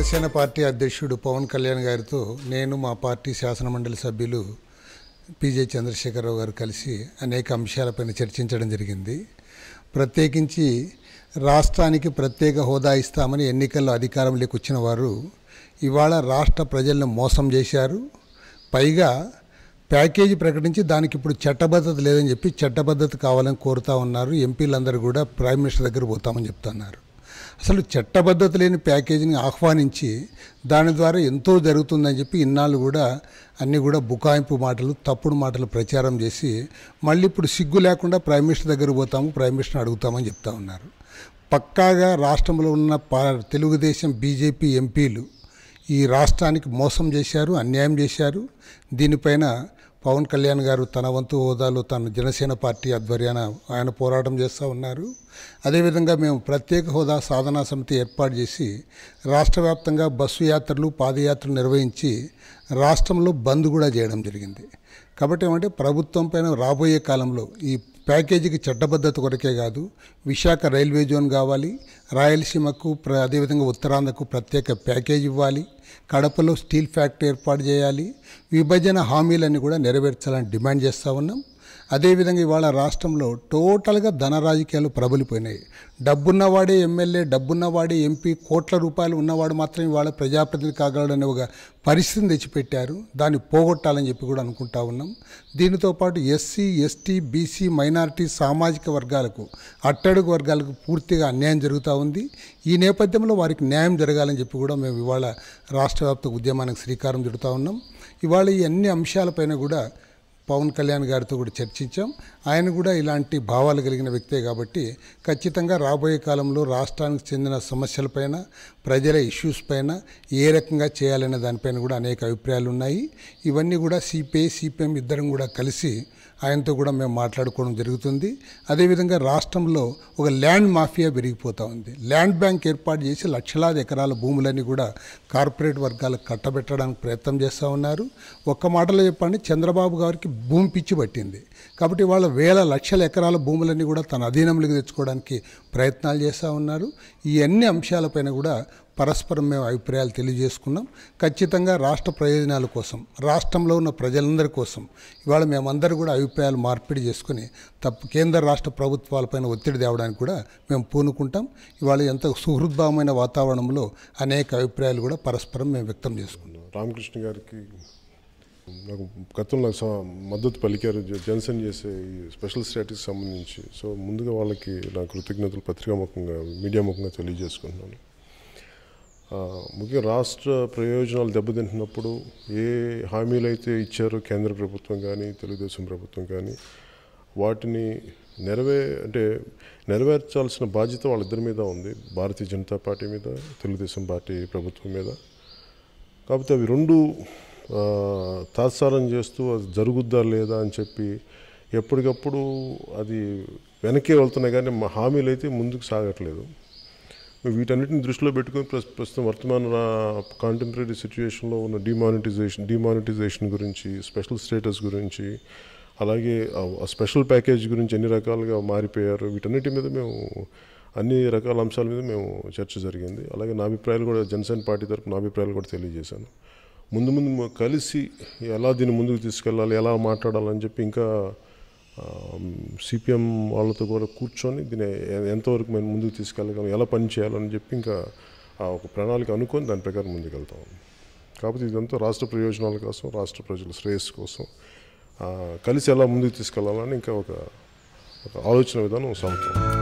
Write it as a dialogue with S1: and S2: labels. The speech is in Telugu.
S1: జనసేన పార్టీ అధ్యక్షుడు పవన్ కళ్యాణ్ గారితో నేను మా పార్టీ శాసనమండలి సభ్యులు పిజే చంద్రశేఖరరావు గారు కలిసి అనేక అంశాలపైన చర్చించడం జరిగింది. ప్రత్యేకించి రాష్ట్రానికి ప్రత్యేక హోదా ఇస్తామని ఎన్నికల్లో అధికారంలోకి వచ్చిన వారు ఇవాళ రాష్ట్ర ప్రజలను మోసం చేశారు. పైగా ప్యాకేజీ ప్రకటించి దానికి ఇప్పుడు చట్టబద్ధత లేదని చెప్పి చట్టబద్ధత కావాలని కోరుతా ఉన్నారు. ఎంపీలందరూ కూడా ప్రైమ్ మినిస్టర్ దగ్గర పోతామని చెప్తున్నారు. అసలు చట్టబద్ధత లేని ప్యాకేజీని ఆహ్వానించి దాని ద్వారా ఎంతో జరుగుతుందని చెప్పి ఇన్నాళ్ళు కూడా అన్నీ కూడా బుకాయింపు మాటలు, తప్పుడు మాటలు ప్రచారం చేసి మళ్ళీ ఇప్పుడు సిగ్గు లేకుండా ప్రైమ్ మినిస్టర్ దగ్గర పోతాము, ప్రైమ్ మినిస్టర్ని అడుగుతామని చెప్తా ఉన్నారు. పక్కాగా రాష్ట్రంలో ఉన్న తెలుగుదేశం బీజేపీ ఎంపీలు ఈ రాష్ట్రానికి మోసం చేశారు, అన్యాయం చేశారు. దీనిపైన పవన్ కళ్యాణ్ గారు తన వంతు హోదాలో తన జనసేన పార్టీ ఆధ్వర్యాన ఆయన పోరాటం చేస్తూ ఉన్నారు. అదేవిధంగా మేము ప్రత్యేక హోదా సాధనా సమితి ఏర్పాటు చేసి రాష్ట్ర వ్యాప్తంగా బస్సు యాత్రలు, పాదయాత్రలు నిర్వహించి రాష్ట్రంలో బంద్ కూడా చేయడం జరిగింది. కాబట్టి ఏమంటే ప్రభుత్వం పైన రాబోయే కాలంలో ఈ ప్యాకేజీకి చట్టబద్ధత కొరకే కాదు, విశాఖ రైల్వే జోన్ కావాలి, రాయలసీమకు అదేవిధంగా ఉత్తరాంధ్రకు ప్రత్యేక ప్యాకేజ్ ఇవ్వాలి, కడపలో స్టీల్ ఫ్యాక్టరీ ఏర్పాటు చేయాలి, విభజన హామీలన్నీ కూడా నెరవేర్చాలని డిమాండ్ చేస్తూ ఉన్నాం. అదేవిధంగా ఇవాళ రాష్ట్రంలో టోటల్గా ధన రాజకీయాలు ప్రబలిపోయినాయి. డబ్బున్నవాడే ఎమ్మెల్యే, డబ్బున్నవాడే ఎంపీ, కోట్ల రూపాయలు ఉన్నవాడు మాత్రం ఇవాళ ప్రజాప్రతినిధి కాగలడనే ఒక పరిస్థితిని తెచ్చిపెట్టారు. దాన్ని పోగొట్టాలని చెప్పి కూడా అనుకుంటా ఉన్నాం. దీనితో పాటు ఎస్సీ, ఎస్టీ, బీసీ, మైనారిటీ సామాజిక వర్గాలకు, అట్టడుగు వర్గాలకు పూర్తిగా అన్యాయం జరుగుతూ ఉంది. ఈ నేపథ్యంలో వారికి న్యాయం జరగాలని చెప్పి కూడా మేము ఇవాళ రాష్ట్ర వ్యాప్త ఉద్యమానికి శ్రీకారం చుడుతూ ఉన్నాం. ఇవాళ ఈ అన్ని అంశాలపైన కూడా పవన్ కళ్యాణ్ గారితో కూడా చర్చించాం. ఆయన కూడా ఇలాంటి భావాలు కలిగిన వ్యక్తే కాబట్టి ఖచ్చితంగా రాబోయే కాలంలో రాష్ట్రానికి చెందిన సమస్యలపైన, ప్రజల ఇష్యూస్ పైన ఏ రకంగా చేయాలనే దానిపైన కూడా అనేక అభిప్రాయాలు ఉన్నాయి. ఇవన్నీ కూడా సిపిఐ, సిపిఎం ఇద్దరం కూడా కలిసి ఆయనతో కూడా మేము మాట్లాడుకోవడం జరుగుతుంది. అదేవిధంగా రాష్ట్రంలో ఒక ల్యాండ్ మాఫియా పెరిగిపోతూ ఉంది. ల్యాండ్ బ్యాంక్ ఏర్పాటు చేసి లక్షలాది ఎకరాల భూములన్నీ కూడా కార్పొరేట్ వర్గాలకు కట్టబెట్టడానికి ప్రయత్నం చేస్తూ ఉన్నారు. ఒక్క మాటలో చెప్పండి, చంద్రబాబు గారికి భూమి పిచ్చి పట్టింది కాబట్టి వాళ్ళ వేల లక్షల ఎకరాల భూములన్నీ కూడా తన అధీనంలోకి తెచ్చుకోవడానికి ప్రయత్నాలు చేస్తూ ఉన్నారు. ఈ అన్ని అంశాలపైన కూడా పరస్పరం మేము అభిప్రాయాలు తెలియజేసుకున్నాం. ఖచ్చితంగా రాష్ట్ర ప్రయోజనాల కోసం, రాష్ట్రంలో ఉన్న ప్రజలందరి కోసం ఇవాళ మేమందరూ కూడా అభిప్రాయాలు మార్పిడి చేసుకుని కేంద్ర రాష్ట్ర ప్రభుత్వాలపైన ఒత్తిడి తేవడానికి కూడా మేము పూనుకుంటాం. ఇవాళ ఎంత సుహృద్భావమైన వాతావరణంలో అనేక అభిప్రాయాలు కూడా పరస్పరం మేము వ్యక్తం చేసుకున్నాం.
S2: రామకృష్ణ గారికి నాకు గతంలో మద్దతు పలికారు జనసేన చేసే ఈ స్పెషల్ స్టేటస్కి సంబంధించి. సో ముందుగా వాళ్ళకి నా కృతజ్ఞతలు పత్రికాముఖంగా, మీడియా ముఖంగా తెలియజేసుకుంటున్నాను. ముఖ్యంగా రాష్ట్ర ప్రయోజనాలు దెబ్బతింటున్నప్పుడు ఏ హామీలు అయితే ఇచ్చారో కేంద్ర ప్రభుత్వం కానీ తెలుగుదేశం ప్రభుత్వం కానీ వాటిని నెరవేర్చాల్సిన బాధ్యత వాళ్ళిద్దరి మీద ఉంది, భారతీయ జనతా పార్టీ మీద, తెలుగుదేశం పార్టీ ప్రభుత్వం మీద. కాకపోతే అవి రెండు తాత్సారం చేస్తూ అది జరుగుద్దా లేదా అని చెప్పి ఎప్పటికప్పుడు అది వెనకే వెళ్తున్నాయి కానీ మా హామీలు అయితే ముందుకు సాగట్లేదు. వీటన్నిటిని దృష్టిలో పెట్టుకుని ప్రస్తుతం వర్తమాన కాంటెంపరీ సిచ్యువేషన్లో ఉన్న డిమానిటైజేషన్ గురించి, స్పెషల్ స్టేటస్ గురించి, అలాగే స్పెషల్ ప్యాకేజ్ గురించి ఎన్ని రకాలుగా మారిపోయారు, వీటన్నిటి మీద మేము అన్ని రకాల అంశాల మీద మేము చర్చ జరిగింది. అలాగే నా అభిప్రాయాలు కూడా జనసేన పార్టీ తరఫున నా అభిప్రాయాలు కూడా తెలియజేశాను. ముందు కలిసి ఎలా దీన్ని ముందుకు తీసుకెళ్ళాలి, ఎలా మాట్లాడాలని చెప్పి ఇంకా సిపిఎం వాళ్ళతో కూడా కూర్చొని దీన్ని ఎంతవరకు మేము ముందుకు తీసుకెళ్ళగలం, ఎలా పని చేయాలని చెప్పి ఇంకా ఒక ప్రణాళిక అనుకొని దాని ప్రకారం ముందుకు వెళ్తాం. కాకపోతే ఇదంతా రాష్ట్ర ప్రయోజనాల కోసం, రాష్ట్ర ప్రజల శ్రేయస్సు కోసం కలిసి ఎలా ముందుకు తీసుకెళ్ళాలని ఇంకా ఒక ఆలోచన విధానం సాగుతాం.